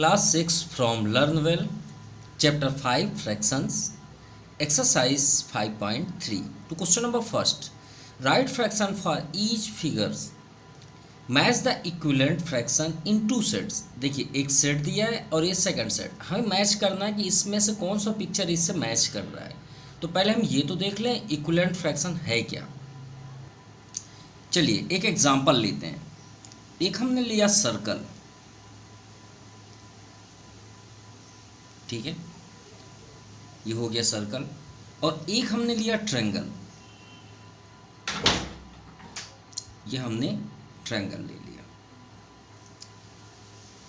Class 6 from Learn Well, Chapter 5 Fractions, Exercise 5.3. To question number first, write fraction for each figures. Match the equivalent fraction in two sets. देखिए एक set दिया है और ये second set. हमें match करना है कि इसमें से कौन सा पिक्चर इससे मैच कर रहा है. तो पहले हम ये तो देख लें इक्विवेलेंट फ्रैक्शन है क्या. चलिए एक एग्जांपल लेते हैं. एक हमने लिया सर्कल, ठीक है, ये हो गया सर्कल. और एक हमने लिया ट्रायंगल, ये हमने ट्रायंगल ले लिया.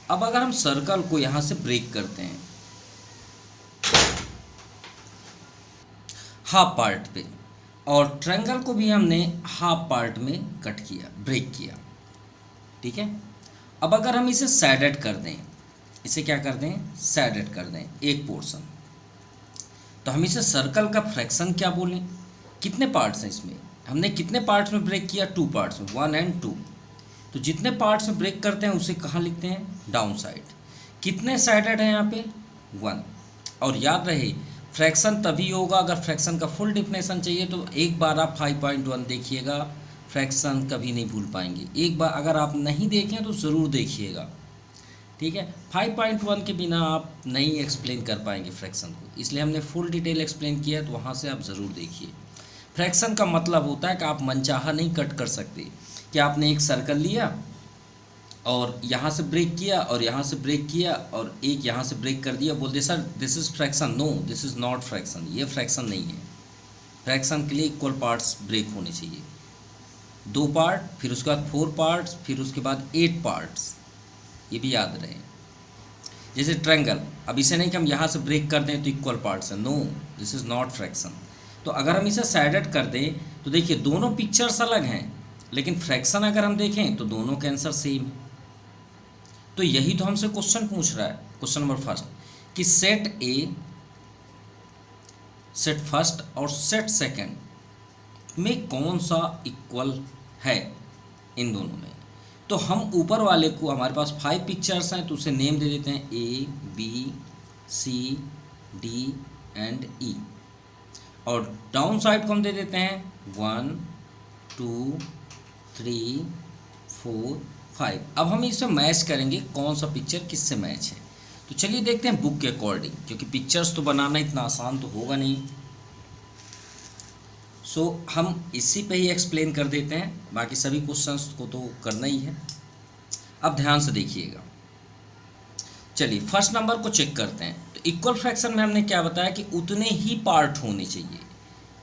अब अगर हम सर्कल को यहां से ब्रेक करते हैं हाफ पार्ट पे, और ट्रायंगल को भी हमने हाफ पार्ट में कट किया, ब्रेक किया, ठीक है. अब अगर हम इसे सैडेड कर दें, इसे क्या कर दें, सैडेड कर दें एक पोर्शन, तो हम इसे सर्कल का फ्रैक्शन क्या बोलें. कितने पार्ट्स हैं इसमें, हमने कितने पार्ट्स में ब्रेक किया, 2 पार्ट्स में, 1 और 2. तो जितने पार्ट्स में ब्रेक करते हैं उसे कहाँ लिखते हैं, डाउन साइड. कितने साइडेड है यहाँ पे, 1. और याद रहे फ्रैक्शन तभी होगा अगर फ्रैक्शन का फुल डिफिनेशन चाहिए तो एक बार आप 5.1 देखिएगा, फ्रैक्शन कभी नहीं भूल पाएंगे. एक बार अगर आप नहीं देखें तो ज़रूर देखिएगा, ठीक है. 5.1 के बिना आप नहीं एक्सप्लेन कर पाएंगे फ्रैक्शन को, इसलिए हमने फुल डिटेल एक्सप्लेन किया है, तो वहाँ से आप ज़रूर देखिए. फ्रैक्शन का मतलब होता है कि आप मनचाहा नहीं कट कर सकते. कि आपने एक सर्कल लिया और यहाँ से ब्रेक किया और यहाँ से ब्रेक किया और एक यहाँ से ब्रेक कर दिया, बोलते sir this is fraction. No, this is not fraction. ये फ्रैक्शन नहीं है. फ्रैक्शन के लिए इक्वल पार्ट्स ब्रेक होने चाहिए. 2 पार्ट, फिर उसके बाद 4 पार्ट्स, फिर उसके बाद 8 पार्ट्स. ये भी याद रहे. जैसे ट्रायंगल, अब इसे नहीं कि हम यहाँ से ब्रेक कर दें तो इक्वल पार्ट्स हैं. No, this is not fraction. तो अगर हम इसे सैडेड कर दें तो देखिए दोनों पिक्चर्स अलग हैं, लेकिन फ्रैक्शन अगर हम देखें तो दोनों के आंसर सेम है. तो यही तो हमसे क्वेश्चन पूछ रहा है. क्वेश्चन नंबर फर्स्ट कि सेट ए, सेट फर्स्ट और सेट सेकंड में कौन सा इक्वल है इन दोनों में. तो हम ऊपर वाले को, हमारे पास 5 पिक्चर्स हैं तो उसे नेम दे देते हैं ए, बी, सी, डी एंड ई. और डाउन साइड को हम दे देते हैं 1, 2, 3, 4, 5. अब हम इसे मैच करेंगे कौन सा पिक्चर किससे मैच है. तो चलिए देखते हैं बुक के अकॉर्डिंग, क्योंकि पिक्चर्स तो बनाना इतना आसान तो होगा नहीं. सो हम इसी पे ही एक्सप्लेन कर देते हैं, बाकी सभी क्वेश्चंस को तो करना ही है. अब ध्यान से देखिएगा. चलिए फर्स्ट नंबर को चेक करते हैं. तो इक्वल फ्रैक्शन में हमने क्या बताया कि उतने ही पार्ट होने चाहिए.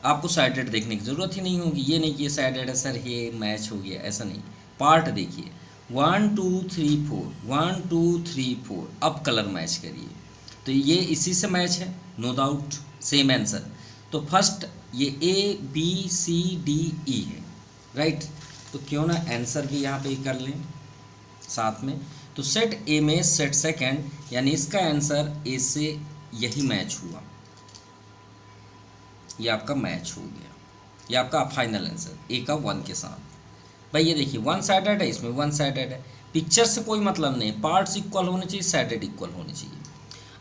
आपको साइडेड देखने की ज़रूरत ही नहीं होगी. ये नहीं कि ये साइडेड है सर ये मैच हो गया, ऐसा नहीं. पार्ट देखिए 1 2 3 4, 1 2 3 4. अब कलर मैच करिए तो ये इसी से मैच है, नो डाउट, सेम आंसर. तो फर्स्ट ये A B C D E है, राइट. तो क्यों ना आंसर भी यहाँ पे कर लें साथ में. तो सेट ए में सेट सेकंड, यानी इसका आंसर ए से यही मैच हुआ, ये आपका मैच हो गया. ये आपका फाइनल आंसर ए का 1 के साथ. भाई ये देखिए 1 साइडेड है, इसमें 1 साइडेड है. पिक्चर से कोई मतलब नहीं, पार्ट्स इक्वल होने चाहिए, साइडेड इक्वल होने चाहिए.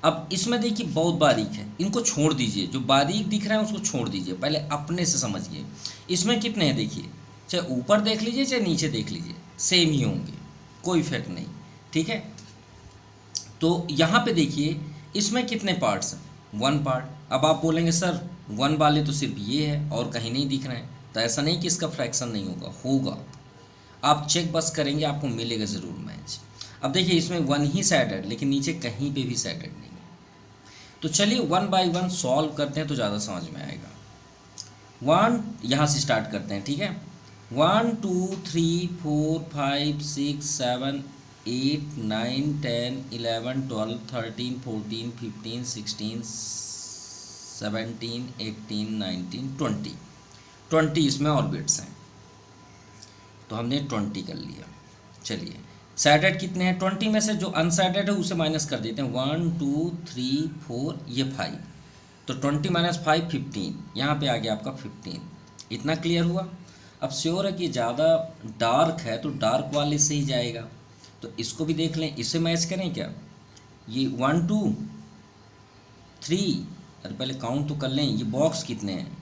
अब इसमें देखिए बहुत बारीक है, इनको छोड़ दीजिए. जो बारीक दिख रहा है उसको छोड़ दीजिए, पहले अपने से समझिए. इसमें कितने हैं देखिए, चाहे ऊपर देख लीजिए चाहे नीचे देख लीजिए, सेम ही होंगे, कोई इफेक्ट नहीं, ठीक है. तो यहाँ पे देखिए इसमें कितने पार्ट्स हैं, 1 पार्ट. अब आप बोलेंगे सर 1 वाले तो सिर्फ ये है और कहीं नहीं दिख रहे हैं. तो ऐसा नहीं कि इसका फ्रैक्शन नहीं होगा, होगा. आप चेक बस करेंगे आपको मिलेगा ज़रूर मैच. अब देखिए इसमें 1 ही साइडेड, लेकिन नीचे कहीं पे भी साइडेड नहीं है. तो चलिए 1 बाय 1 सॉल्व करते हैं तो ज़्यादा समझ में आएगा. 1 यहाँ से स्टार्ट करते हैं, ठीक है. 1 2 3 4 5 6 7 8 9 10 11 12 13 14 15 16 17 18 19 20. 20 इसमें ऑर्बिट्स हैं तो हमने 20 कर लिया. चलिए साइडेड कितने हैं, 20 में से जो अनसाइडेड है उसे माइनस कर देते हैं. 1 2 3 4, ये 5. तो 20 - 5 15. यहाँ पे आ गया आपका 15. इतना क्लियर हुआ. अब श्योर है कि ज़्यादा डार्क है तो डार्क वाले से ही जाएगा. तो इसको भी देख लें, इसे मैच करें क्या. ये 1 2 3, अरे पहले काउंट तो कर लें, ये बॉक्स कितने हैं,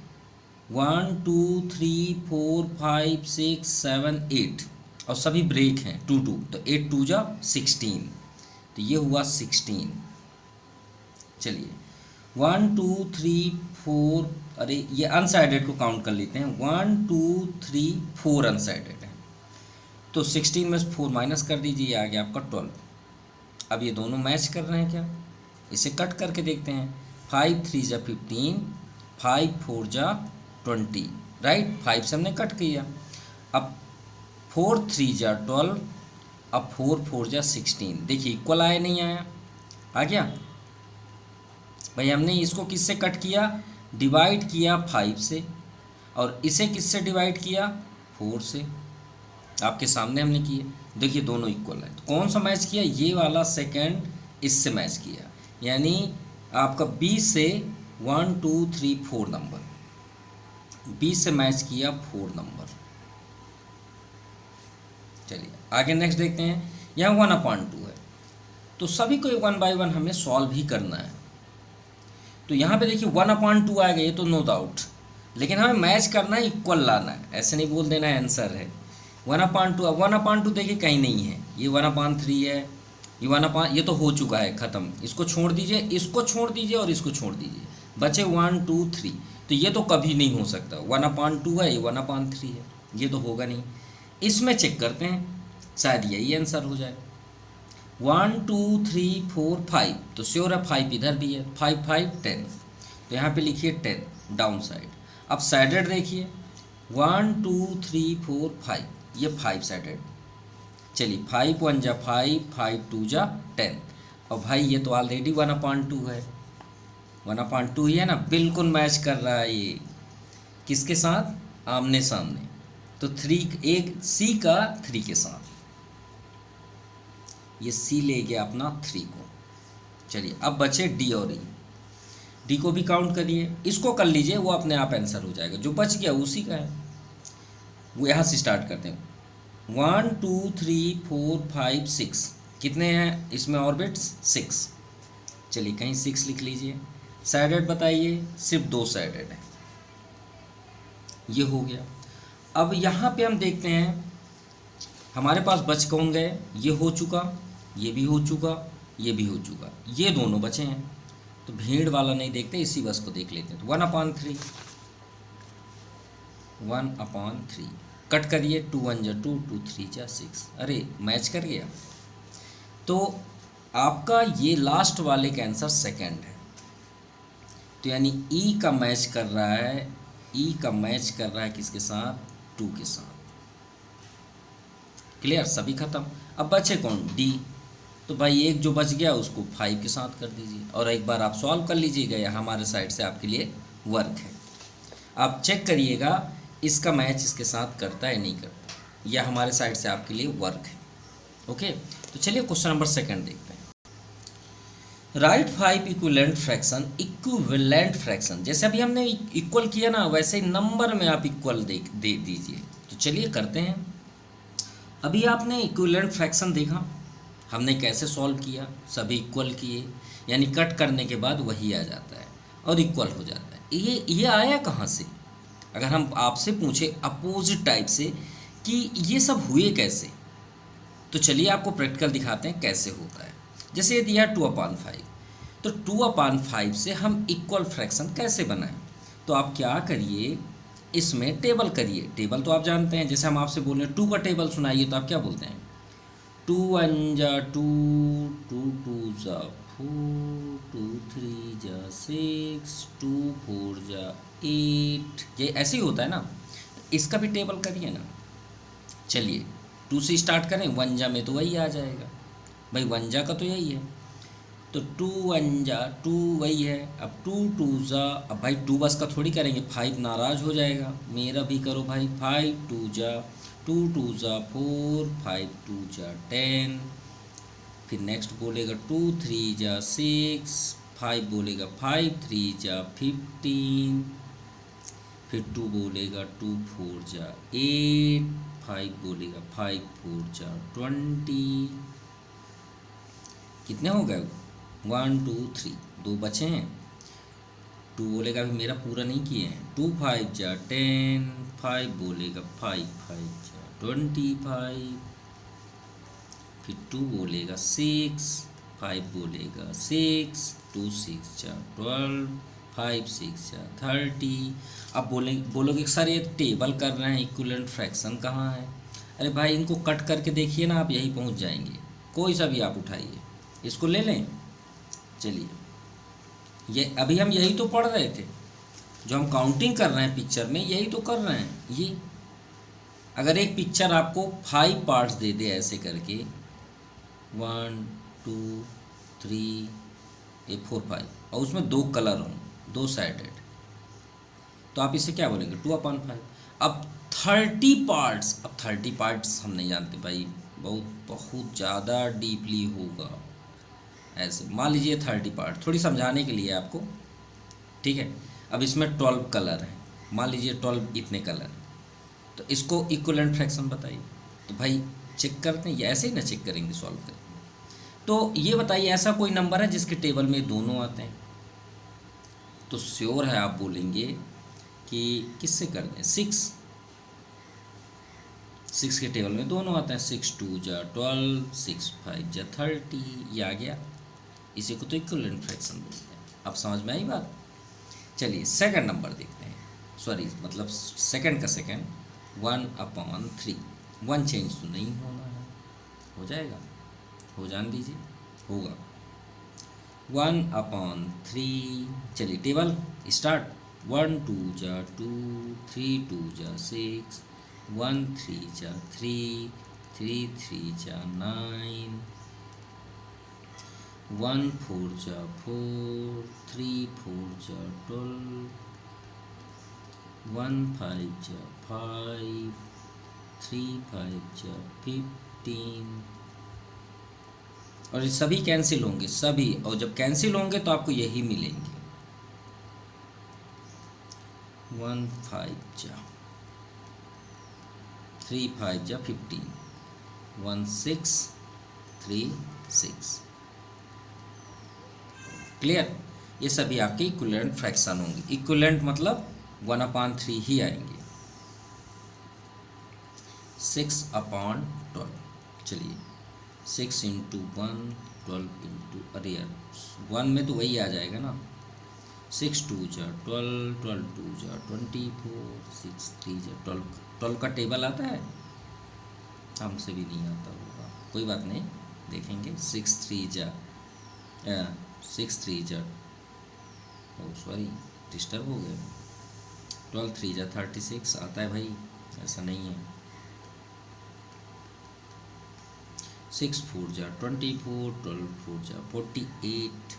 1 2 3 4 5 6 7 8 और सभी ब्रेक हैं 2 2, तो 8 2 जा 16, तो ये हुआ 16। चलिए 1 2 3 4, अरे ये अनसाइडेड को काउंट कर लेते हैं, 1 2 3 4 अनसाइडेड है, तो 16 में से 4 माइनस कर दीजिए, आ गया आपका 12। अब ये दोनों मैच कर रहे हैं क्या, इसे कट करके देखते हैं, 5 3 जा 15, 5 4 जा 20, राइट, 5 से हमने कट किया। अब 4 3 जा 12, अब 4 4 जा 16, देखिए इक्वल आया नहीं आया, आ गया भाई। हमने इसको किससे कट किया, डिवाइड किया 5 से, और इसे किससे डिवाइड किया, 4 से, आपके सामने हमने किए, देखिए दोनों इक्वल है। तो कौन सा मैच किया, ये वाला सेकंड इससे मैच किया, यानी आपका बी से 1 2 3 4 नंबर, बी से मैच किया 4 नंबर। चलिए आगे नेक्स्ट देखते हैं, यहाँ 1/2 है, तो सभी को 1 बाय 1 हमें सॉल्व ही करना है। तो यहाँ पे देखिए 1/2 आ गए, तो नो डाउट, लेकिन हमें मैच करना है, इक्वल लाना है, ऐसे नहीं बोल देना है आंसर है 1/2। अब 1/2 देखिए कहीं नहीं है, ये 1/3 है, ये तो हो चुका है, ख़त्म, इसको छोड़ दीजिए, इसको छोड़ दीजिए और इसको छोड़ दीजिए, बचे 1 2 3, तो ये तो कभी नहीं हो सकता, 1/2 है, ये 1/3 है, ये तो होगा नहीं। इसमें चेक करते हैं, शायद यही आंसर हो जाए, 1 2 3 4 5, तो श्योर है 5 इधर भी है, 5 5 10, तो यहाँ पे लिखिए 10 डाउन साइड। अब साइडेड देखिए 1 2 3 4 5, ये 5 साइडेड, चलिए 5 1 जा 5, 5 2 जा 10, और भाई ये तो ऑलरेडी 1/2 है, 1/2 ही है ना, बिल्कुल मैच कर रहा है ये किसके साथ, आमने सामने, तो 3 एक सी का 3 के साथ, ये सी ले गया अपना 3 को। चलिए अब बचे डी और ई, डी को भी काउंट करिए, इसको कर लीजिए, वो अपने आप आंसर हो जाएगा, जो बच गया उसी का है। वो यहाँ से स्टार्ट करते हैं, 1 2 3 4 5 6, कितने हैं इसमें ऑर्बिट्स, 6, चलिए कहीं 6 लिख लीजिए। साइडेड बताइए, सिर्फ 2 साइडेड है, ये हो गया। अब यहाँ पे हम देखते हैं हमारे पास बच कौन गए, ये हो चुका, ये भी हो चुका, ये भी हो चुका, ये दोनों बचे हैं, तो भीड़ वाला नहीं देखते, इसी बस को देख लेते हैं। तो 1/3, 1/3 कट करिए, 2 1 जा 2, 2 3 जा 6, अरे मैच कर गया। तो आपका ये लास्ट वाले का आंसर सेकंड है, तो यानी ई का मैच कर रहा है, ई का मैच कर रहा है किसके साथ, 2 के साथ। क्लियर, सभी खत्म। अब बचे कौन, डी, तो भाई एक जो बच गया उसको 5 के साथ कर दीजिए, और एक बार आप सॉल्व कर लीजिएगा, यह हमारे साइड से आपके लिए वर्क है। आप चेक करिएगा इसका मैच इसके साथ करता है नहीं करता, यह हमारे साइड से आपके लिए वर्क है। ओके, तो चलिए क्वेश्चन नंबर 2 देखते हैं। राइट 5 इक्विवेलेंट फ्रैक्शन, जैसे अभी हमने इक्वल किया ना, वैसे ही नंबर में आप इक्वल दे दीजिए। तो चलिए करते हैं। अभी आपने इक्विवेलेंट फ्रैक्शन देखा हमने कैसे सॉल्व किया, सभी इक्वल किए, यानी कट करने के बाद वही आ जाता है और इक्वल हो जाता है। ये आया कहाँ से, अगर हम आपसे पूछे अपोजिट टाइप से कि ये सब हुए कैसे, तो चलिए आपको प्रैक्टिकल दिखाते हैं कैसे होता है। जैसे ये दिया 2/5, तो 2/5 से हम इक्वल फ्रैक्शन कैसे बनाएं, तो आप क्या करिए, इसमें टेबल करिए। टेबल तो आप जानते हैं, जैसे हम आपसे बोल रहे हैं 2 का टेबल सुनाइए, तो आप क्या बोलते हैं, 2 1 जा 2, 2 2 जा 4, 2 3 जा 6, 2 4 जा 8, ये ऐसे ही होता है ना। इसका भी टेबल करिए ना। चलिए 2 से स्टार्ट करें, 1 जा में तो वही आ जाएगा भाई, 1 जा का तो यही है, तो 2 1 जा 2 वही है। अब 2 2 जा, अब भाई 2 बस का थोड़ी करेंगे, 5 नाराज़ हो जाएगा, मेरा भी करो भाई, 5 2 जा 2 2 जा 4, 5 2 जा 10, फिर नेक्स्ट बोलेगा 2 3 जा 6, 5 बोलेगा 5 3 जा 15, फिर 2 बोलेगा 2 4 जा 8, 5 बोलेगा 5 4 जा 20, कितने हो गए, 1 2 3, 2 बचे हैं, 2 बोलेगा अभी मेरा पूरा नहीं किए हैं, 2 5 जा 10, 5 बोलेगा 5 5 जा 25, फिर 2 बोलेगा 6, 5 बोलेगा 6, 2 6 जा 12, 5 6 जा 30। अब बोलोगे सर ये टेबल कर रहे हैं, इक्विवेलेंट फ्रैक्शन कहाँ है? अरे भाई इनको कट करके देखिए ना, आप यही पहुंच जाएंगे। कोई सा भी आप उठाइए, इसको ले लें। चलिए, ये अभी हम यही तो पढ़ रहे थे, जो हम काउंटिंग कर रहे हैं पिक्चर में, यही तो कर रहे हैं। ये अगर एक पिक्चर आपको 5 पार्ट्स दे दे ऐसे करके, 1 2 3 4 5, और उसमें 2 कलर हों, 2 साइडेड, तो आप इसे क्या बोलेंगे? 2/5। अब 30 पार्ट्स, अब 30 पार्ट्स हम नहीं जानते भाई, बहुत ज़्यादा डीपली होगा। ऐसे मान लीजिए 30 पार्ट, थोड़ी समझाने के लिए आपको, ठीक है। अब इसमें 12 कलर हैं, मान लीजिए 12 इतने कलर, तो इसको इक्विवेलेंट फ्रैक्शन बताइए। तो भाई चेक करते हैं, ऐसे ही ना चेक करेंगे, सॉल्व करेंगे। तो ये बताइए ऐसा कोई नंबर है जिसके टेबल में दोनों आते हैं? तो श्योर है आप बोलेंगे कि किससे कर दें, 6 के टेबल में दोनों आते हैं, 6 2 जा 12, 6 5 जा 30, ये आ गया। इसी को तो इक्विवेलेंट फ्रैक्शन बोलते हैं। अब समझ में आई बात? चलिए सेकंड नंबर देखते हैं, सॉरी मतलब सेकंड का सेकंड, 1/3। 1 चेंज तो नहीं होना है, हो जाएगा, हो जान दीजिए, होगा 1/3। चलिए टेबल स्टार्ट, 1 2 जा 2, 3 2 जा 6, 1 3 जा 3, 3 3 जा 9, 1 4 जा 4, 3 4 जा 12, 1 5 जा 5, 3 5 जा 15। और ये सभी कैंसिल होंगे, सभी, और जब कैंसिल होंगे तो आपको यही मिलेंगे। 1 5 जा 3 5 जा 15, 1 6 3 6। क्लियर? ये सभी आपके इक्विवेलेंट फ्रैक्शन होंगे। इक्विवेलेंट मतलब 1/3 ही आएंगे। 6/12। चलिए 6 × 1 12 × अरे यार 1 में तो वही आ जाएगा ना, 6 2 जा 12, 12 2 जा 24, 6 3 जा 12। 12 का टेबल आता है? हमसे भी नहीं आता होगा, कोई बात नहीं, देखेंगे। 6 3 जा ओ सॉरी डिस्टर्ब हो गए, 12 3 जा 36 आता है भाई, ऐसा नहीं है। 6 4 जा 24, 12 4 जा 48।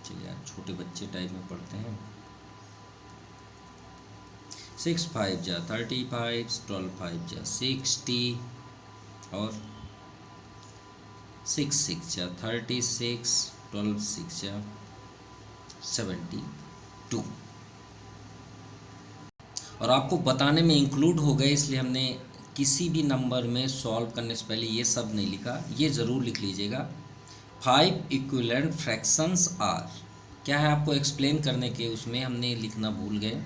चलिए यार छोटे बच्चे टाइप में पढ़ते हैं। 6 5 जा 35, 12 5 जा 60, और 6 6 जा 36, 12 6 जा 72। और आपको बताने में इंक्लूड हो गए, इसलिए हमने किसी भी नंबर में सॉल्व करने से पहले ये सब नहीं लिखा। ये ज़रूर लिख लीजिएगा, 5 इक्विवेलेंट फ्रैक्शंस आर। क्या है आपको एक्सप्लेन करने के उसमें हमने लिखना भूल गए।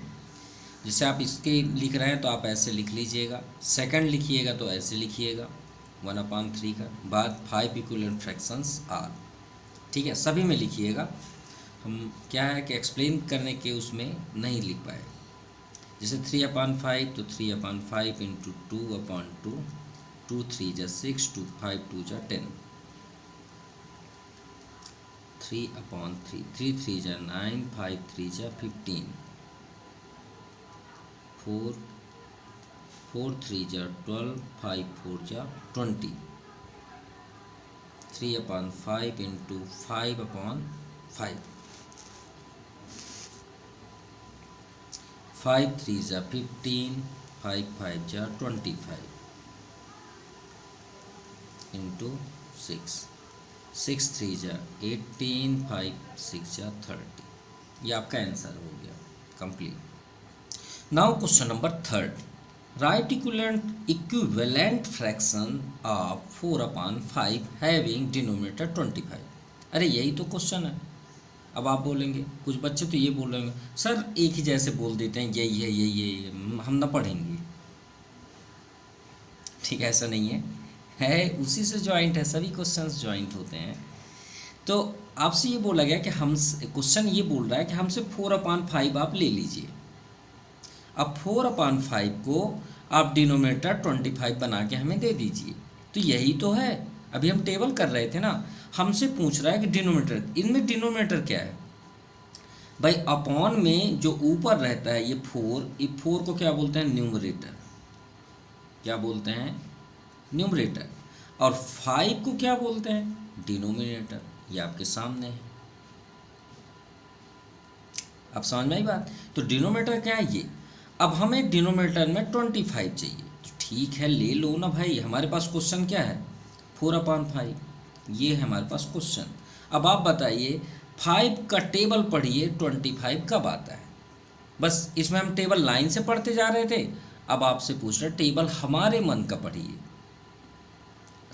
जैसे आप इसके लिख रहे हैं तो आप ऐसे लिख लीजिएगा, सेकंड लिखिएगा तो ऐसे लिखिएगा 1/3 का, बाद 5 इक्विवेलेंट फ्रैक्शंस आर। ठीक है, सभी में लिखिएगा। हम क्या है कि एक्सप्लेन करने के उसमें नहीं लिख पाए। जैसे 3/5 तो 3/5 × 2/2, 2 3 जा 6, 2 5 2 जा 10, 3/3, 3 3 जा 9, 5 3 जा 15, 4 4 3 जा 12, 5 4 जा 20, 3/5 × 5/5, 5 3 जा 15, 5 5 जा 25 × 6, 6 3 जा 18, 5 6 जा 30। ये आपका आंसर हो गया complete. Now question number 3, right equivalent fraction of 4/5 having denominator 25। अरे यही तो क्वेश्चन है। अब आप बोलेंगे, कुछ बच्चे तो ये बोल रहे होंगे सर एक ही जैसे बोल देते हैं यही है यही है, हम ना पढ़ेंगे। ठीक है, ऐसा नहीं है उसी से ज्वाइंट है, सभी क्वेश्चंस ज्वाइंट होते हैं। तो आपसे ये बोला गया कि हम, क्वेश्चन ये बोल रहा है कि हमसे 4/5 आप ले लीजिए। अब 4/5 को आप डिनोमिनेटर 25 बना के हमें दे दीजिए। तो यही तो है, अभी हम टेबल कर रहे थे ना, हमसे पूछ रहा है कि डिनोमिनेटर, इनमें डिनोमिनेटर क्या है भाई, अपॉन में जो ऊपर रहता है ये 4, ये 4 को क्या बोलते हैं, न्यूमरेटर। क्या बोलते हैं, न्यूमरेटर। और 5 को क्या बोलते हैं, डिनोमिनेटर। ये आपके सामने है, अब समझ में आई बात। तो डिनोमिनेटर क्या है ये। अब हमें डिनोमिनेटर में 25 चाहिए, तो ठीक है ले लो ना भाई, हमारे पास क्वेश्चन क्या है 4/5, ये है हमारे पास क्वेश्चन। अब आप बताइए 5 का टेबल पढ़िए 25 कब आता है। बस इसमें हम टेबल लाइन से पढ़ते जा रहे थे, अब आपसे पूछ रहे टेबल हमारे मन का पढ़िए।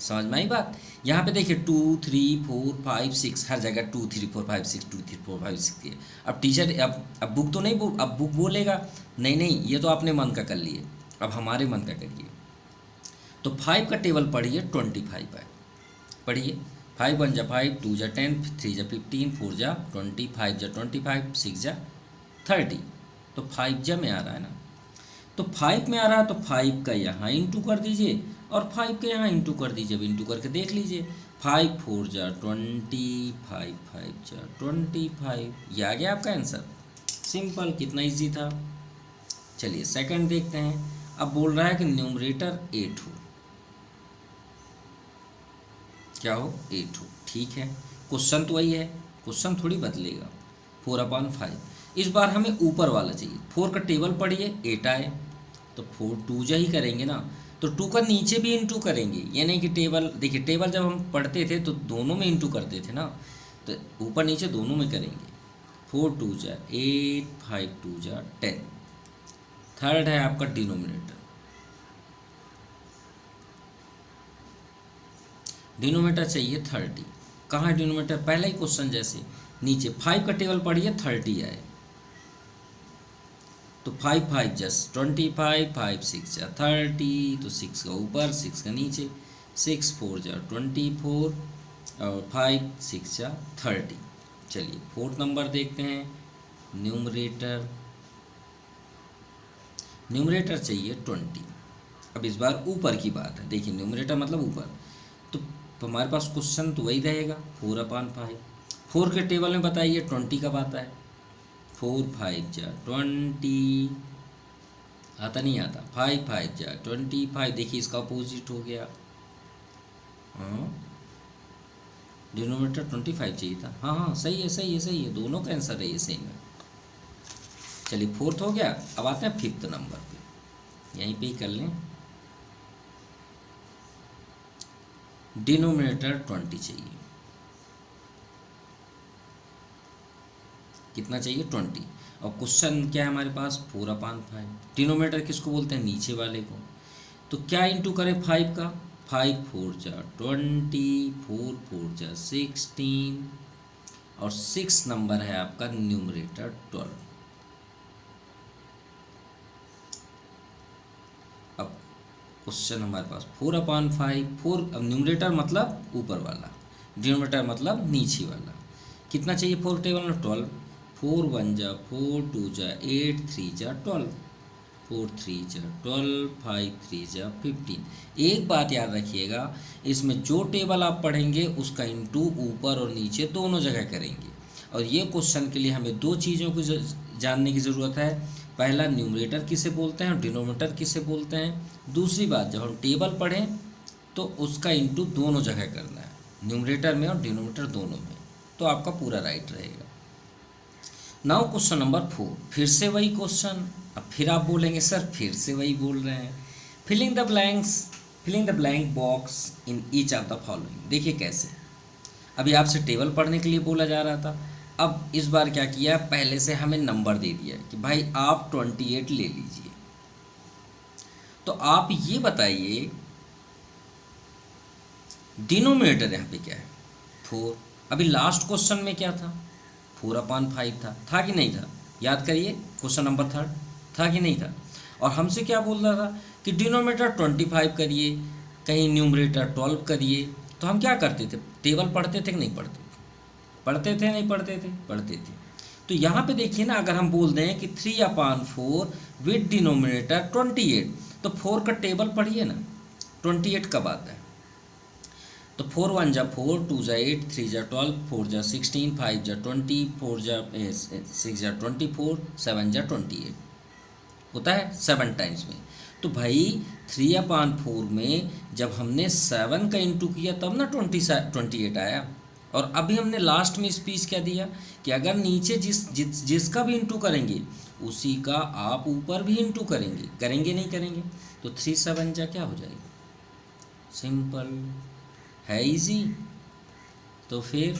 समझ में आई बात। यहाँ पे देखिए 2 3 4 5 6, हर जगह 2 3 4 5 6 2 3 4 5 6 है। अब टीचर अब बुक तो नहीं अब बुक बोलेगा नहीं नहीं ये तो आपने मन का कर लिए, अब हमारे मन का करिए। तो 5 का टेबल पढ़िए 25 है, पढ़िए 5 1 जा 5, 2 जा 10, 3 जा 15, 4 जा 20, 5 जा 25, 6 जा 30। तो 5 जा में आ रहा है ना, तो 5 में आ रहा है तो 5 का यहाँ इंटू कर दीजिए और 5 का यहाँ इंटू कर दीजिए। अब इंटू करके देख लीजिए, 5 4 जा 20, 5 5 जा 25, ये आ गया आपका आंसर। सिंपल, कितना इजी था। चलिए सेकंड देखते हैं। अब बोल रहा है कि न्यूमरेटर 8 हो, क्या हो 8 हो। ठीक है, क्वेश्चन तो वही है, क्वेश्चन थोड़ी बदलेगा। 4/5 इस बार हमें ऊपर वाला चाहिए। 4 का टेबल पढ़िए 8 आए, तो 4 2 जा ही करेंगे ना, तो 2 का नीचे भी इंटू करेंगे। ये नहीं कि टेबल, देखिए टेबल जब हम पढ़ते थे तो दोनों में इंटू करते थे ना, तो ऊपर नीचे दोनों में करेंगे। 4 2 जा 8, 5 2 जा 10। थर्ड है आपका डिनोमिनेटर। डिनोमिनेटर चाहिए 30। कहाँ डिनोमिनेटर, पहला ही क्वेश्चन जैसे नीचे 5 का टेबल पढ़िए 30 आए, तो 5 5 जस्ट 25, 5 6 जा 30, तो 6 का ऊपर 6 का नीचे, 6 4 जा 24 और 5 6 जा 30। चलिए फोर्थ नंबर देखते हैं, न्यूमरेटर। न्यूमरेटर चाहिए 20। अब इस बार ऊपर की बात है, देखिए न्यूमरेटर मतलब ऊपर, तो हमारे पास क्वेश्चन तो वही रहेगा 4/5। 4 के टेबल में बताइए 20 कब आता है, 4 5 जा 20, आता नहीं आता, 5 5 जा 25, देखिए इसका अपोजिट हो गया। हाँ डिनोमिनेटर 25 चाहिए था, हाँ हाँ सही है सही है सही है, दोनों का आंसर है ये सेम है। चलिए फोर्थ हो गया, अब आते हैं फिफ्थ नंबर पे, यहीं पे ही कर लें। डिनोमिनेटर 20 चाहिए, कितना चाहिए 20, और क्वेश्चन क्या है हमारे पास 4/5। डिनोमिनेटर किसको बोलते हैं, नीचे वाले को। तो क्या इंटू करें 5 का, 5 4 जा 20, 4 4 जा 16, और 6 नंबर है आपका न्यूमरेटर 12। अब क्वेश्चन हमारे पास 4/5, 4 अब न्यूमरेटर मतलब ऊपर वाला, डिनोमिनेटर मतलब नीचे वाला। कितना चाहिए 4 टेबल में 12, 4 1 जा 4, 2 जा 8, 3 जा 12, 4 3 जा 12, 5 3 जा 15। एक बात याद रखिएगा, इसमें जो टेबल आप पढ़ेंगे उसका इंटू ऊपर और नीचे दोनों जगह करेंगे। और ये क्वेश्चन के लिए हमें दो चीज़ों को जानने की ज़रूरत है। पहला न्यूमरेटर किसे बोलते हैं और डिनोमिनेटर किसे बोलते हैं। दूसरी बात, जब हम टेबल पढ़ें तो उसका इंटू दोनों जगह करना है, न्यूमरेटर में और डिनोमिनेटर दोनों में, तो आपका पूरा राइट रहेगा। नाउ क्वेश्चन नंबर 4, फिर से वही क्वेश्चन। अब फिर आप बोलेंगे सर फिर से वही बोल रहे हैं। Filling the blank box in each of the following. देखिए कैसे, अभी आपसे टेबल पढ़ने के लिए बोला जा रहा था, अब इस बार क्या किया, पहले से हमें नंबर दे दिया कि भाई आप 28 ले लीजिए। तो आप ये बताइए डिनोमिनेटर यहाँ पे क्या है 4, अभी लास्ट क्वेश्चन में क्या था, 4/5 था कि नहीं था? याद करिए, क्वेश्चन नंबर 3 था कि नहीं था? और हमसे क्या बोल रहा था कि डिनोमिनेटर 25 करिए, कहीं न्यूमरेटर 12 करिए। तो हम क्या करते थे, टेबल पढ़ते थे कि नहीं पढ़ते थे? पढ़ते थे नहीं पढ़ते थे? पढ़ते थे। तो यहाँ पे देखिए ना, अगर हम बोल दें कि 3/4 विद डिनोमिनेटर 28, तो 4 का टेबल पढ़िए ना, 28 कब आता है? तो 4 1 जा 4, 2 जा 8, 3 जा 12, 4 जा 16, 5 जा 20, 4 जा 6 जा 24, 7 जा 28 होता है 7 टाइम्स में। तो भाई 3/4 में जब हमने 7 का इंटू किया तब ना 28 आया। और अभी हमने लास्ट में स्पीच क्या दिया कि अगर नीचे जिसका भी इंटू करेंगे उसी का आप ऊपर भी इंटू करेंगे नहीं करेंगे? तो 3 7 जा क्या हो जाएगा? सिंपल है, इजी। तो फिर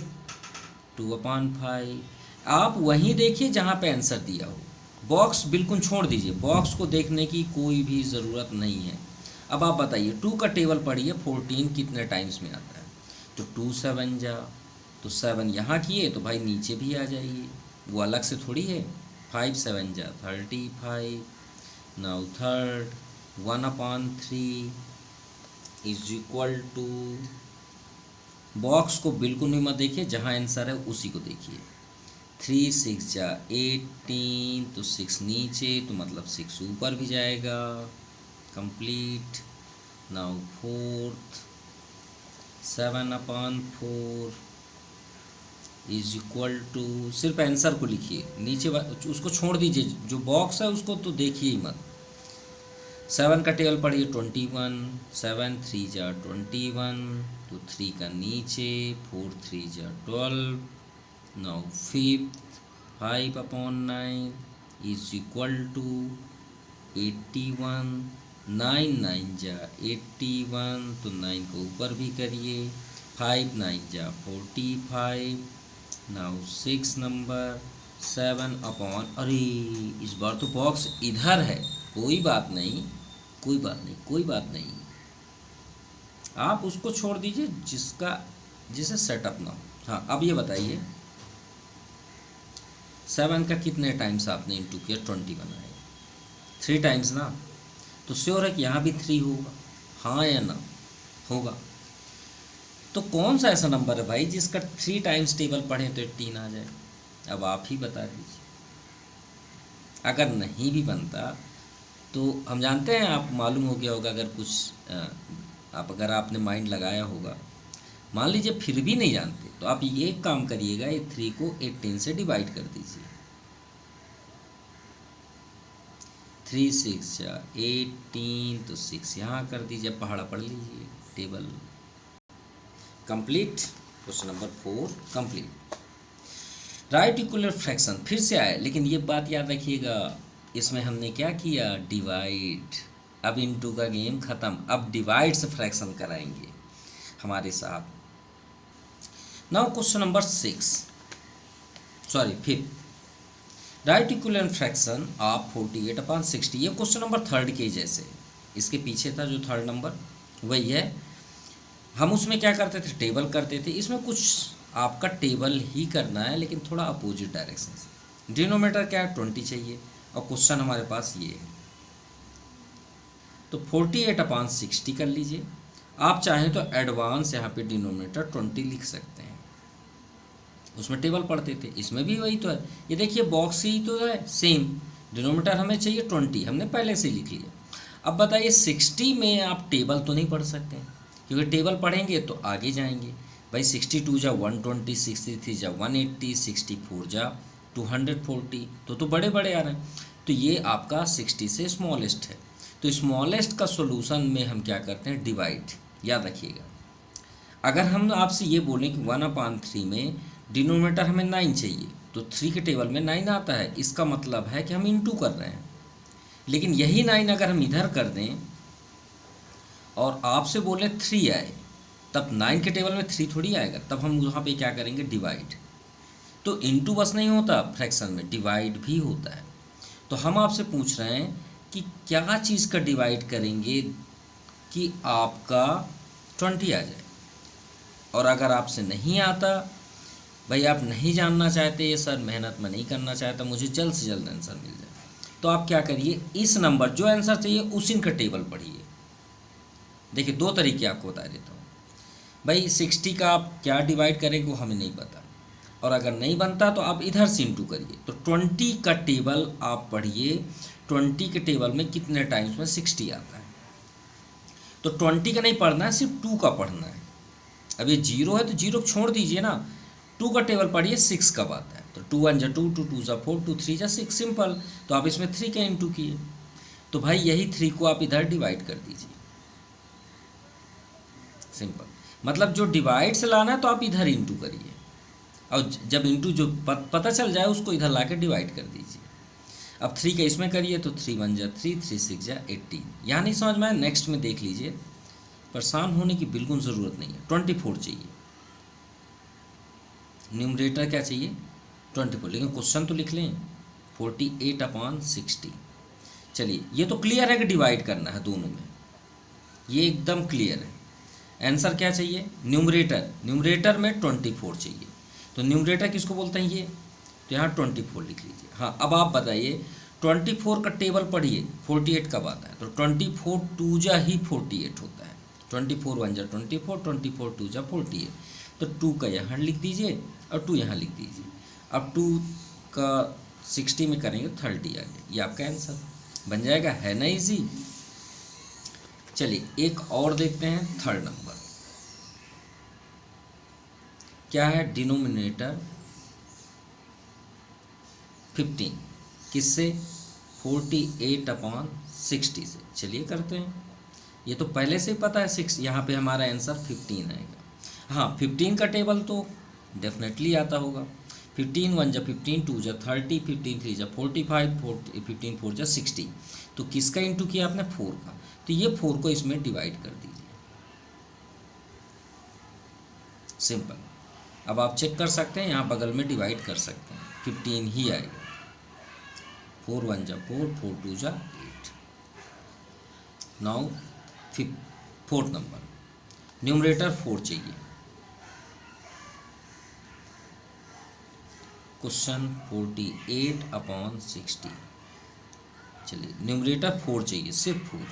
2/5 आप वहीं देखिए जहाँ पे आंसर दिया हो, बॉक्स बिल्कुल छोड़ दीजिए, बॉक्स को देखने की कोई भी ज़रूरत नहीं है। अब आप बताइए 2 का टेबल पढ़िए, 14 कितने टाइम्स में आता है? तो 2 7 जा, तो 7 यहाँ किए तो भाई नीचे भी आ जाइए, वो अलग से थोड़ी है। 5 7 जा 35, now third 1/3 is equal to, box को बिल्कुल भी मत देखिए, जहाँ आंसर है उसी को देखिए। 3 6 जा 18, तो 6 नीचे तो मतलब 6 ऊपर भी जाएगा। Complete. Now fourth 7/4 is equal to, सिर्फ आंसर को लिखिए, नीचे उसको छोड़ दीजिए, जो बॉक्स है उसको तो देखिए ही मत। 7 का टेबल पढ़िए 21, 7 3 जा 21, तो 3 का नीचे 4 3 जा 12, now fifth 5/9 is equal to 81, 9 9 जा 81, तो 9 को ऊपर भी करिए, 5 9 जा 45, नाउ 6 नंबर 7/, अरे इस बार तो बॉक्स इधर है, कोई बात नहीं, आप उसको छोड़ दीजिए जिसे सेटअप ना हो। हाँ, अब ये बताइए 7 का कितने टाइम्स आपने इंटू किया 21 आएगा? 3 टाइम्स ना? तो श्योर है कि यहाँ भी 3 होगा, हाँ या ना? होगा। तो कौन सा ऐसा नंबर है भाई जिसका 3 टाइम्स टेबल पढ़ें तो 18 आ जाए? अब आप ही बता दीजिए। अगर नहीं भी बनता तो हम जानते हैं, आप मालूम हो गया होगा, अगर कुछ अगर आपने माइंड लगाया होगा। मान लीजिए फिर भी नहीं जानते तो आप ये एक काम करिएगा, ये 3 को 18 से डिवाइड कर दीजिए। 3 6 जा 18, तो 6 यहाँ कर दीजिए, पहाड़ा पढ़ लीजिए table. Complete. Question number 4 complete. Right equal fraction फिर से आया, लेकिन ये बात याद रखिएगा, इसमें हमने क्या किया, डिवाइड। अब इनटू का गेम ख़त्म, अब डिवाइड से फ्रैक्शन कराएंगे हमारे साहब। Now question number 5, right equal fraction of 48/60। ये क्वेश्चन नंबर 3 के जैसे, इसके पीछे था जो 3rd नंबर वही है। हम उसमें क्या करते थे, टेबल करते थे, इसमें कुछ आपका टेबल ही करना है लेकिन थोड़ा अपोजिट डायरेक्शन से। डिनोमिनेटर क्या है, 20 चाहिए, और क्वेश्चन हमारे पास ये है। तो 48/60 कर लीजिए। आप चाहें तो एडवांस यहाँ पे डिनोमिनेटर 20 लिख सकते हैं, उसमें टेबल पढ़ते थे, इसमें भी वही तो है। ये देखिए बॉक्स ही तो है सेम, डिनोमिनेटर हमें चाहिए 20, हमने पहले से लिख लिया। अब बताइए 60 में आप टेबल तो नहीं पढ़ सकते, क्योंकि टेबल पढ़ेंगे तो आगे जाएंगे। भाई 62 जा 120, 63 जा 180, 64 जा 240, तो बड़े बड़े आ रहे हैं। तो ये आपका 60 से स्मॉलेस्ट है। तो स्मॉलेस्ट का सोल्यूशन में हम क्या करते हैं, डिवाइड। याद रखिएगा, अगर हम आपसे ये बोलें कि 1/3 में डिनोमिनेटर हमें 9 चाहिए, तो 3 के टेबल में 9 आता है, इसका मतलब है कि हम इंटू कर रहे हैं। लेकिन यही 9 अगर हम इधर कर दें और आपसे बोले 3 आए, तब 9 के टेबल में 3 थोड़ी आएगा, तब हम वहाँ पे क्या करेंगे, डिवाइड। तो इंटू बस नहीं होता, फ्रैक्शन में डिवाइड भी होता है। तो हम आपसे पूछ रहे हैं कि क्या चीज़ का डिवाइड करेंगे कि आपका 20 आ जाए। और अगर आपसे नहीं आता भाई आप नहीं जानना चाहते ये सर, मेहनत में नहीं करना चाहता, मुझे जल्द से जल्द आंसर मिल जाए, तो आप क्या करिए, इस नंबर जो आंसर चाहिए उसी का टेबल पढ़िए। देखिए 2 तरीके आपको बता देता हूँ। भाई 60 का आप क्या डिवाइड करेंगे वो हमें नहीं पता, और अगर नहीं बनता तो आप इधर से इंटू करिए। तो 20 का टेबल आप पढ़िए, 20 के टेबल में कितने टाइम्स में 60 आता है। तो 20 का नहीं पढ़ना है, सिर्फ 2 का पढ़ना है। अब ये 0 है तो 0 छोड़ दीजिए ना, 2 का टेबल पढ़िए 6 कब आता है। तो 2 1 जा 2, 2 2 जा 4, 2 3 जा 6, सिंपल। तो आप इसमें 3 का इंटू किए, तो भाई यही 3 को आप इधर डिवाइड कर दीजिए, सिंपल। मतलब जो डिवाइड से लाना है तो आप इधर इंटू करिए, और जब इंटू जो पता चल जाए उसको इधर ला के डिवाइड कर दीजिए। अब 3 का इसमें करिए तो 3 1 जा 3, 3 6 जा 18। यहाँ नहीं समझ में आया, नेक्स्ट में देख लीजिए, परेशान होने की बिल्कुल ज़रूरत नहीं है। 24 चाहिए, न्यूमरेटर क्या चाहिए 24, लेकिन क्वेश्चन तो लिख लें 48/60। चलिए ये तो क्लियर है कि डिवाइड करना है दोनों में, ये एकदम क्लियर है। आंसर क्या चाहिए, न्यूमरेटर, न्यूमरेटर में 24 चाहिए। तो न्यूमरेटर किसको बोलते हैं ये, तो यहाँ 24 लिख लीजिए। हाँ अब आप बताइए 24 का टेबल पढ़िए, 48 कब आता है। तो 24 2 जा ही 48 होता है, 24 1 जा 24, 24 2 जा 48। तो 2 का यहाँ लिख दीजिए और 2 यहाँ लिख दीजिए। अब 2 का 60 में करेंगे 30 आ गया, ये आपका आंसर बन जाएगा, है ना इजी। चलिए एक और देखते हैं, थर्ड नंबर क्या है, डिनोमिनेटर 15 किससे, 48/60 से। चलिए करते हैं, ये तो पहले से ही पता है 6, यहाँ पे हमारा आंसर 15 आएगा। हाँ 15 का टेबल तो डेफिनेटली आता होगा, 15 1 जा 15, 2 जा 30, 15 3 जा 45, 15 4 जा 60। तो किसका इंटू किया आपने, 4 का। तो ये 4 को इसमें डिवाइड कर दीजिए, सिंपल। अब आप चेक कर सकते हैं, यहाँ बगल में डिवाइड कर सकते हैं, 15 ही आएगा। 4 1 जा 4, 4 2 जा 8। नाउ 4th नंबर, न्यूमरेटर 4 चाहिए। क्वेश्चन 48/60। चलिए न्यूमरेटर 4 चाहिए, सिर्फ 4।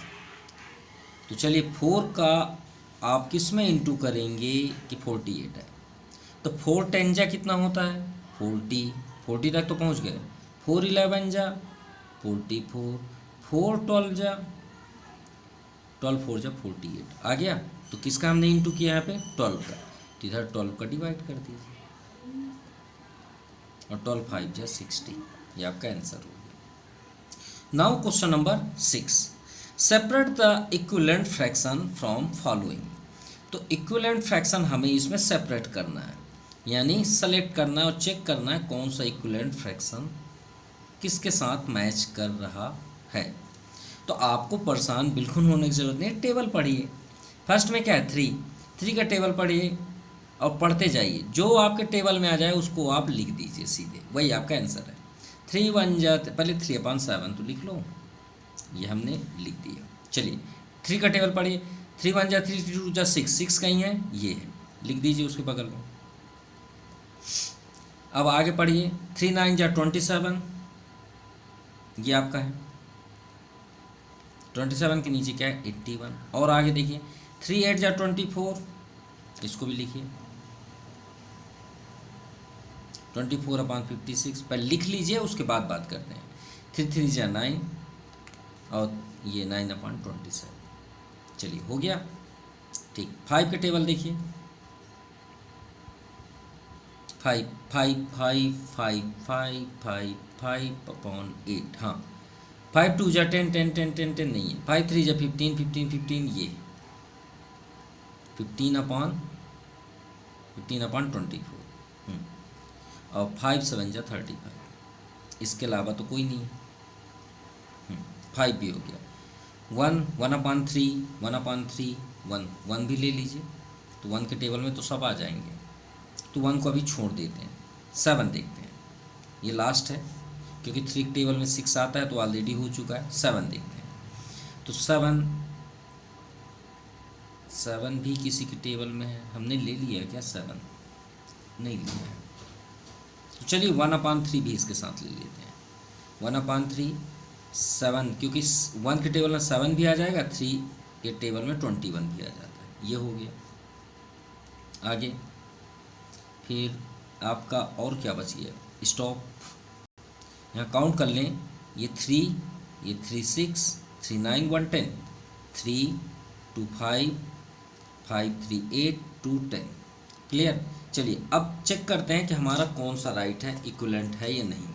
तो चलिए 4 का आप किस में इंटू करेंगे कि 48 है। तो 4 10 जा कितना होता है, 40 तक तो पहुंच गए। 4 11 जा 44, 4 12 जा 12 4 जा 48 आ गया। तो किसका हमने इंटू किया यहाँ पे, 12 का। तो इधर 12 का डिवाइड कर दीजिए, और 12 5 जा 60, ये आपका आंसर हो गया। Now question number 6, separate the equivalent fraction from following. तो इक्विवेलेंट फ्रैक्शन हमें इसमें सेपरेट करना है, यानी सेलेक्ट करना है और चेक करना है कौन सा इक्विवेलेंट फ्रैक्शन किसके साथ मैच कर रहा है। तो आपको परेशान बिल्कुल होने की ज़रूरत नहीं, टेबल पढ़िए। फर्स्ट में क्या है, 3 का टेबल पढ़िए और पढ़ते जाइए, जो आपके टेबल में आ जाए उसको आप लिख दीजिए सीधे, वही आपका आंसर है। 3 1 जा, पहले 3/7 तो लिख लो, ये हमने लिख दिया। चलिए 3 का टेबल पढ़िए, 3 1 जा 3, 3 2 जा 6, 6 कहीं है, ये है, लिख दीजिए उसके बगल में। अब आगे पढ़िए, 3 9 जा 27, ये आपका है। 27 के नीचे क्या है, 81। और आगे देखिए 3 8 जा 24, इसको भी लिखिए, 24/56 पहले लिख लीजिए, उसके बाद बात करते हैं। 3 3 जा 9, और ये 9/27। चलिए हो गया, ठीक। 5 के टेबल देखिए, 5 5 5 5 5 5 5/8। हाँ 5 2 जा 10 10 10 10 10 नहीं है, 5 3 जा 15 15 15, ये 15/24। और 5 7 जा 35, इसके अलावा तो कोई नहीं है। 5 भी हो गया। 1 1/3 1/3 1 1 भी ले लीजिए, तो 1 के टेबल में तो सब आ जाएंगे, तो 1 को अभी छोड़ देते हैं। 7 देखते हैं, ये लास्ट है क्योंकि 3 के टेबल में 6 आता है तो ऑलरेडी हो चुका है। 7 देखते हैं, तो 7 भी किसी के टेबल में है, हमने ले लिया क्या 7, नहीं लिया है। तो चलिए 1/3 भी इसके साथ ले लेते हैं। 1/3 7, क्योंकि 1 के टेबल में 7 भी आ जाएगा, 3 के टेबल में 21 भी आ जाता है। ये हो गया। आगे फिर आपका और क्या बच गया, स्टॉप। यहाँ काउंट कर लें, ये 3, ये 3 6, 3 9 1 10, 3 2 5, 5 3 8 2 10। क्लियर। चलिए अब चेक करते हैं कि हमारा कौन सा राइट है, इक्विवेलेंट है या नहीं।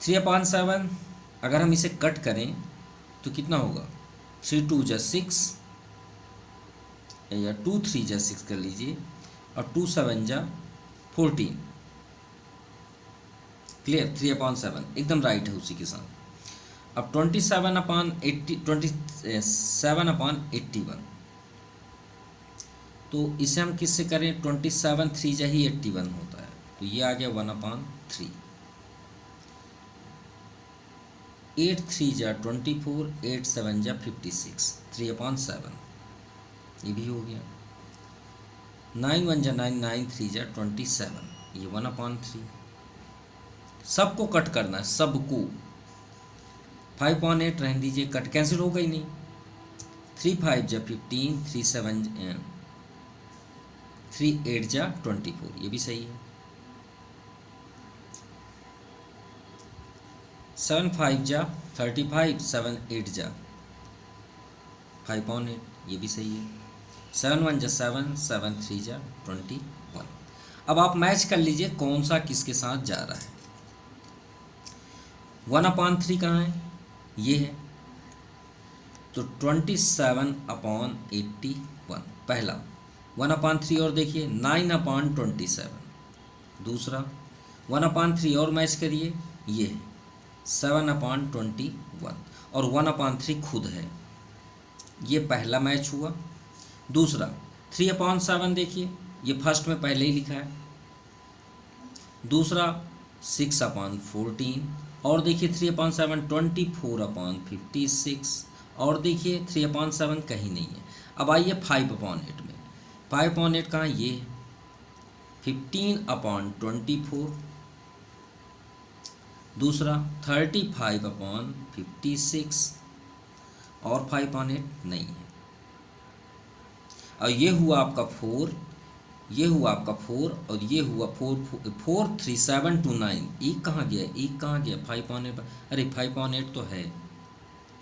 3/7 अगर हम इसे कट करें तो कितना होगा, 3 2 जा 6 या 2 3 जा 6 कर लीजिए, और 2 7 जा 14। क्लियर। 3/7 एकदम राइट है उसी के साथ। अब 27/81, तो इसे हम किससे करें, 27 3 जा ही 81 होता है, तो ये आ गया 1/3। 8 3 जा 24, 8 7 जा 56, 3/7 ये भी हो गया। 9 1 जा 9, 9 3 जा 27, ये 1/3। सबको कट करना है, सबको। 5/8 रहने दीजिए, कट कैंसिल होगा ही नहीं। 3 5 जा 15, 3 7 3 8 जा 24, ये भी सही है। 7 5 जा 35, 7 8 जा 5/8, ये भी सही है। 7 1 जा 7, 7 3 जा 21। अब आप मैच कर लीजिए कौन सा किसके साथ जा रहा है। 1/3 कहाँ है, ये है, तो 27/81 पहला। 1/3 और देखिए 9/27 दूसरा। 1/3 और मैच करिए, ये है 7/21, और 1/3 खुद है, ये पहला मैच हुआ। दूसरा 3/7 देखिए, ये फर्स्ट में पहले ही लिखा है। दूसरा 6/14, और देखिए 3/7 24/56, और देखिए 3/7 कहीं नहीं है। अब आइए 5/8 में। 5/8 कहाँ, ये 15/24। दूसरा 35/56, और 5/8 नहीं है। और ये हुआ आपका 4, ये हुआ आपका 4, और ये हुआ 4 4 3 7 2 9। एक कहाँ गया, एक कहाँ गया, 5/8। अरे 5/8 तो है,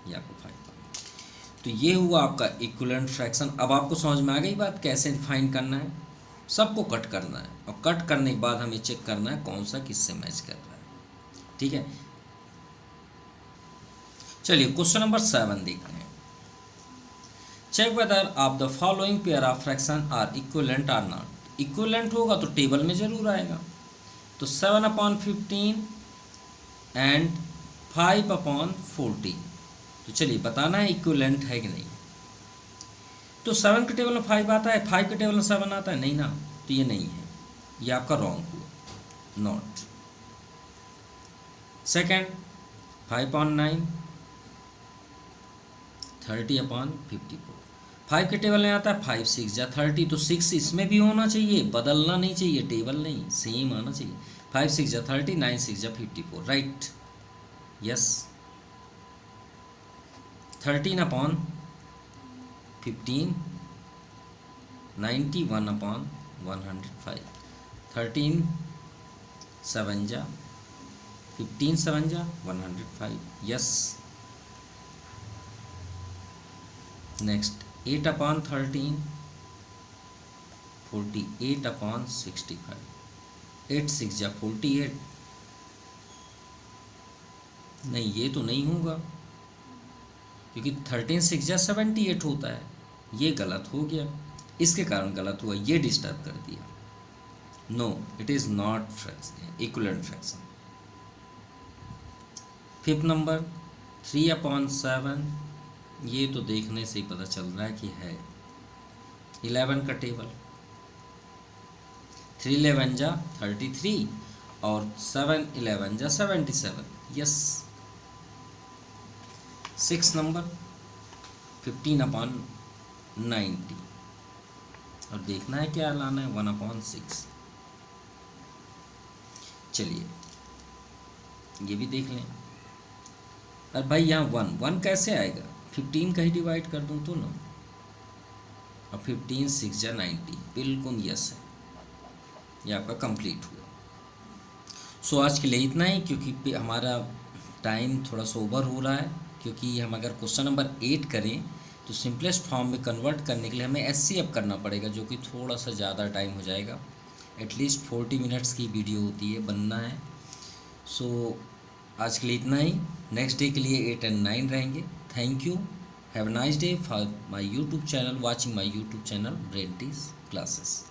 ये आपको 5/8। तो ये हुआ आपका इक्विवेलेंट फ्रैक्शन। अब आपको समझ में आ गई बात कैसे फाइंड करना है। सबको कट करना है, और कट करने के बाद हमें चेक करना है कौन सा किससे मैच कर रहा है। ठीक है, चलिए क्वेश्चन नंबर 7 देखते हैं। Check whether of the following pair of fraction are equivalent or not. Equivalent होगा तो टेबल में जरूर आएगा। तो 7/15 एंड 5/14, तो चलिए बताना है इक्विवेलेंट है कि नहीं। तो 7 के टेबल में 5 आता है, 5 के टेबल में 7 आता है, नहीं ना, तो ये नहीं है, ये आपका रॉन्ग हुआ, नॉट। सेकेंड 5/9 30/54, 5 के टेबल में आता है 5 6 जा 30, तो 6 इसमें भी होना चाहिए, बदलना नहीं चाहिए, टेबल नहीं, सेम आना चाहिए। 5 6 जा 30, 9 6 जा 54, राइट, यस। 13/15 91/105, 13 7 जा 15 7 जा 105, यस। नेक्स्ट 8/13 48/65, 8 6 जा 48, नहीं ये तो नहीं होगा, क्योंकि 13 6 जा 78 होता है, ये गलत हो गया, इसके कारण गलत हुआ, ये डिस्टर्ब कर दिया। No, it is not fraction, equivalent fraction. Fifth number 3/7, ये तो देखने से ही पता चल रहा है कि है। 11 का टेबल, 3 11 जा 33, और 7 11 जा 77, यस। 6 नंबर 15/90, और देखना है क्या लाना है, 1/6। चलिए ये भी देख लें। अरे भाई यहाँ 1 कैसे आएगा, 15 का ही डिवाइड कर दूँ तो ना, और 15 6 जा 90, बिल्कुल यस है, ये आपका कंप्लीट हुआ। सो आज के लिए इतना ही, क्योंकि हमारा टाइम थोड़ा सा ओवर हो रहा है, क्योंकि हम अगर क्वेश्चन नंबर 8 करें तो सिंपलेस्ट फॉर्म में कन्वर्ट करने के लिए हमें HCF करना पड़ेगा, जो कि थोड़ा सा ज़्यादा टाइम हो जाएगा। एटलीस्ट 40 मिनट्स की वीडियो होती है, बनना है। सो आज के लिए इतना ही, नेक्स्ट डे के लिए 8 और 9 रहेंगे। Thank you, have a nice day for my YouTube channel, watching my YouTube channel brain tease classes.